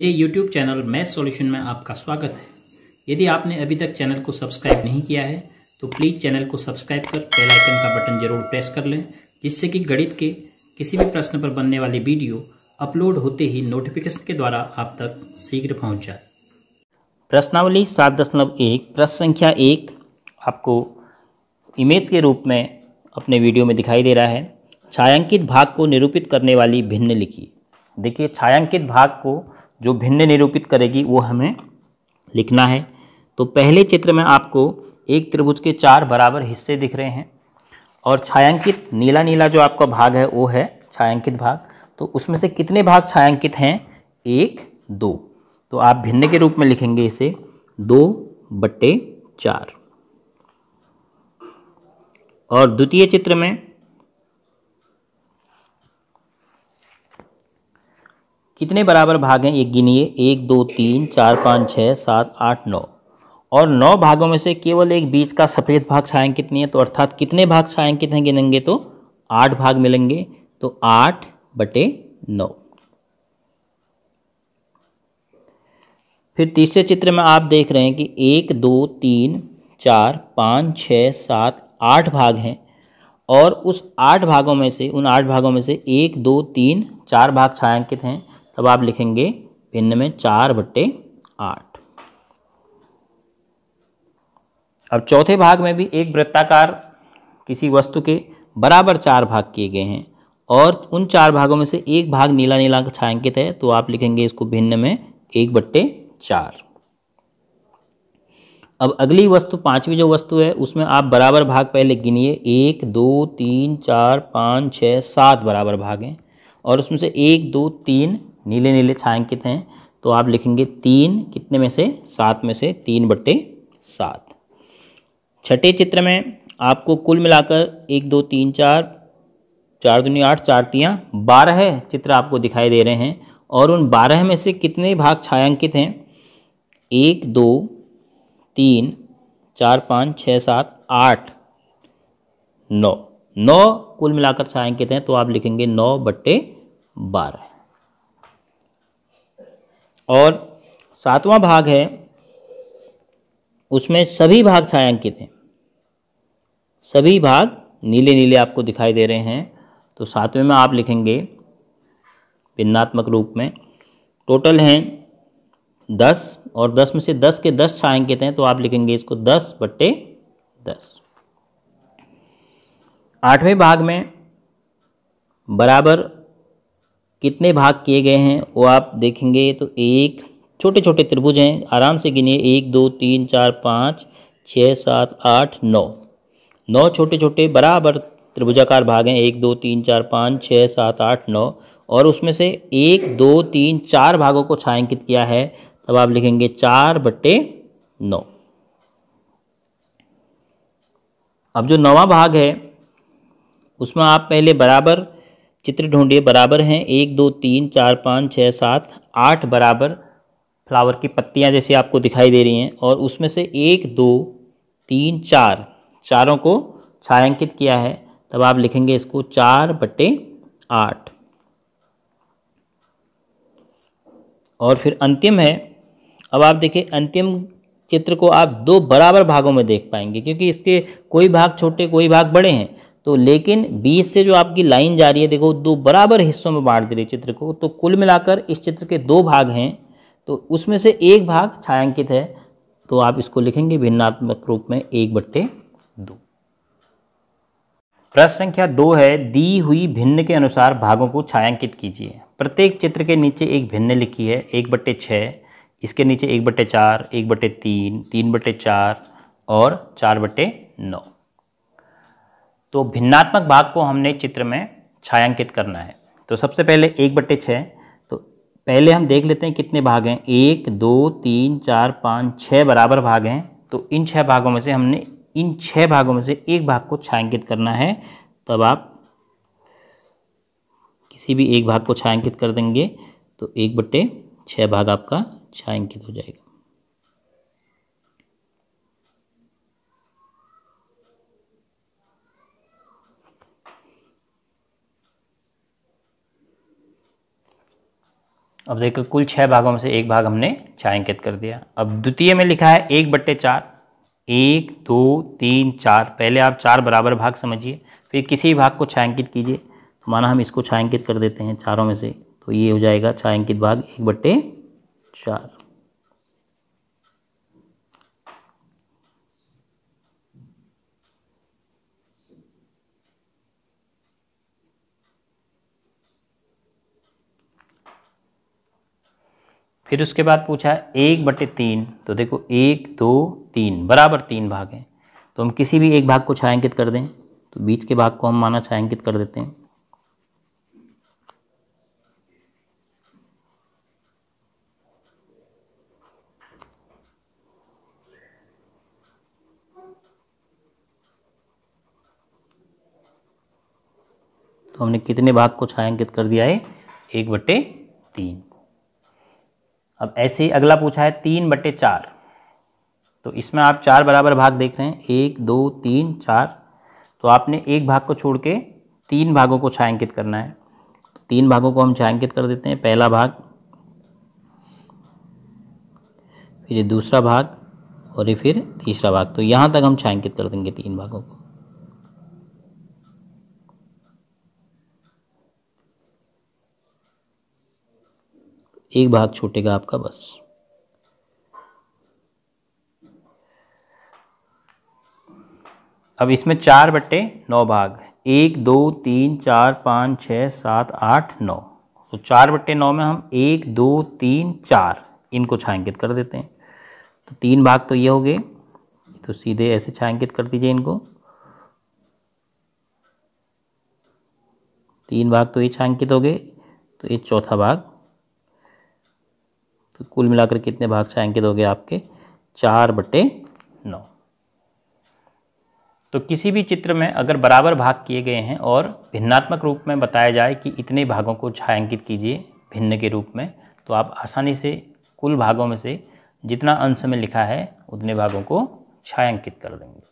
ये YouTube channel math solution में आपका स्वागत है। यदि आपने अभी तक चैनल को सब्सक्राइब नहीं किया है तो प्लीज़ चैनल को सब्सक्राइब कर बेल आइकन का बटन जरूर प्रेस कर लें, जिससे कि गणित के किसी भी प्रश्न पर बनने वाली वीडियो अपलोड होते ही नोटिफिकेशन के द्वारा आप तक शीघ्र पहुंच जाए। प्रश्नावली 7.1 प्रश्न संख्या 1 आपको इमेज के रूप में अपने वीडियो में दिखाई दे रहा है। छायांकित भाग को निरूपित करने वाली भिन्न लिखिए। देखिए, छायांकित भाग को जो भिन्न निरूपित करेगी वो हमें लिखना है। तो पहले चित्र में आपको एक त्रिभुज के 4 बराबर हिस्से दिख रहे हैं और छायांकित नीला नीला जो आपका भाग है वो है छायांकित भाग। तो उसमें से कितने भाग छायांकित हैं? 1, 2। तो आप भिन्न के रूप में लिखेंगे इसे 2/4। और द्वितीय चित्र में कितने बराबर भाग हैं ये गिनिए। 1, 2, 3, 4, 5, 6, 7, 8, 9। और 9 भागों में से केवल एक बीच का सफ़ेद भाग छायांकित नहीं है। तो अर्थात कितने भाग छायांकित हैं गिनेंगे तो 8 भाग मिलेंगे। तो 8/9। फिर तीसरे चित्र में आप देख रहे हैं कि 1, 2, 3, 4, 5, 6, 7, 8 भाग हैं। और उस 8 भागों में से 1, 2, 3, 4 भाग छायांकित हैं। तब आप लिखेंगे भिन्न में 4/8। अब चौथे भाग में भी एक वृत्ताकार किसी वस्तु के बराबर 4 भाग किए गए हैं और उन 4 भागों में से एक भाग नीला नीला छायांकित है। तो आप लिखेंगे इसको भिन्न में 1/4। अब अगली वस्तु, पांचवी जो वस्तु है, उसमें आप बराबर भाग पहले गिनिए। 1, 2, 3, 4, 5, 6, 7 बराबर भाग हैं और उसमें से 1, 2, 3 नीले नीले छायांकित हैं। तो आप लिखेंगे 3 कितने में से? 7 में से 3/7। छठे चित्र में आपको कुल मिलाकर 1, 2, 3, 4, 4 दूनी 8, 4 तियाँ 12 चित्र आपको दिखाई दे रहे हैं। और उन 12 में से कितने भाग छायांकित हैं? 1, 2, 3, 4, 5, 6, 7, 8, 9। 9 कुल मिलाकर छायांकित हैं। तो आप लिखेंगे 9/12। और 7वां भाग है, उसमें सभी भाग छायांकित हैं। सभी भाग नीले नीले आपको दिखाई दे रहे हैं। तो 7वें में आप लिखेंगे भिन्नात्मक रूप में टोटल हैं 10 और 10 में से 10 के 10 छायांकित हैं। तो आप लिखेंगे इसको 10/10। 8वें भाग में बराबर कितने भाग किए गए हैं वो आप देखेंगे। तो एक छोटे छोटे त्रिभुज हैं, आराम से गिनिए। 1, 2, 3, 4, 5, 6, 7, 8, 9। 9 छोटे छोटे बराबर त्रिभुजाकार भाग हैं। 1, 2, 3, 4, 5, 6, 7, 8, 9। और उसमें से 1, 2, 3, 4 भागों को छायांकित किया है। तब आप लिखेंगे 4/9। अब जो 9वां भाग है उसमें आप पहले बराबर चित्र ढूंढिए। बराबर हैं 1, 2, 3, 4, 5, 6, 7, 8 बराबर फ्लावर की पत्तियां जैसे आपको दिखाई दे रही हैं। और उसमें से 1, 2, 3, 4 चारों को छायांकित किया है। तब आप लिखेंगे इसको 4/8। और फिर अंतिम है। अब आप देखिए, अंतिम चित्र को आप 2 बराबर भागों में देख पाएंगे, क्योंकि इसके कोई भाग छोटे कोई भाग बड़े हैं। तो लेकिन बीच से जो आपकी लाइन जा रही है, देखो 2 बराबर हिस्सों में बांट दे रही है चित्र को। तो कुल मिलाकर इस चित्र के 2 भाग हैं। तो उसमें से एक भाग छायांकित है। तो आप इसको लिखेंगे भिन्नात्मक रूप में 1/2। प्रश्न संख्या 2 है, दी हुई भिन्न के अनुसार भागों को छायांकित कीजिए। प्रत्येक चित्र के नीचे एक भिन्न लिखी है। 1/6, इसके नीचे 1/4, 1/3, 3/4 और 4/9। तो भिन्नात्मक भाग को हमने चित्र में छायांकित करना है। तो सबसे पहले 1/6। तो पहले हम देख लेते हैं कितने भाग हैं। 1, 2, 3, 4, 5, 6 बराबर भाग हैं। तो इन 6 भागों में से हमने इन 6 भागों में से एक भाग को छायांकित करना है। तब आप किसी भी एक भाग को छायांकित कर देंगे तो 1/6 भाग आपका छायांकित हो जाएगा। अब देखो कुल 6 भागों में से एक भाग हमने छायांकित कर दिया। अब द्वितीय में लिखा है 1/4, 1 2 3 4। पहले आप 4 बराबर भाग समझिए, फिर किसी भाग को छायांकित कीजिए। तो माना हम इसको छायांकित कर देते हैं चारों में से, तो ये हो जाएगा छायांकित भाग 1/4। फिर उसके बाद पूछा है 1/3। तो देखो 1 2 3 बराबर 3 भाग हैं, तो हम किसी भी एक भाग को छायांकित कर दें। तो बीच के भाग को हम माना छायांकित कर देते हैं। तो हमने कितने भाग को छायांकित कर दिया है? 1/3। अब ऐसे ही अगला पूछा है 3/4। तो इसमें आप 4 बराबर भाग देख रहे हैं, 1 2 3 4। तो आपने एक भाग को छोड़ के 3 भागों को छायांकित करना है। तो 3 भागों को हम छायांकित कर देते हैं। पहला भाग, फिर ये दूसरा भाग, और ये फिर तीसरा भाग। तो यहाँ तक हम छायांकित कर देंगे 3 भागों को। एक भाग छूटेगा आपका बस। अब इसमें 4/9 भाग, 1 2 3 4 5 6 7 8 9। तो 4/9 में हम 1 2 3 4 इनको छायांकित कर देते हैं। तो 3 भाग तो ये हो गए, तो सीधे ऐसे छायांकित कर दीजिए इनको। 3 भाग तो ये छायांकित हो गए, तो ये चौथा भाग। तो कुल मिलाकर कितने भाग छायांकित हो गए आपके? 4/9। तो किसी भी चित्र में अगर बराबर भाग किए गए हैं और भिन्नात्मक रूप में बताया जाए कि इतने भागों को छायांकित कीजिए भिन्न के रूप में, तो आप आसानी से कुल भागों में से जितना अंश में लिखा है उतने भागों को छायांकित कर देंगे।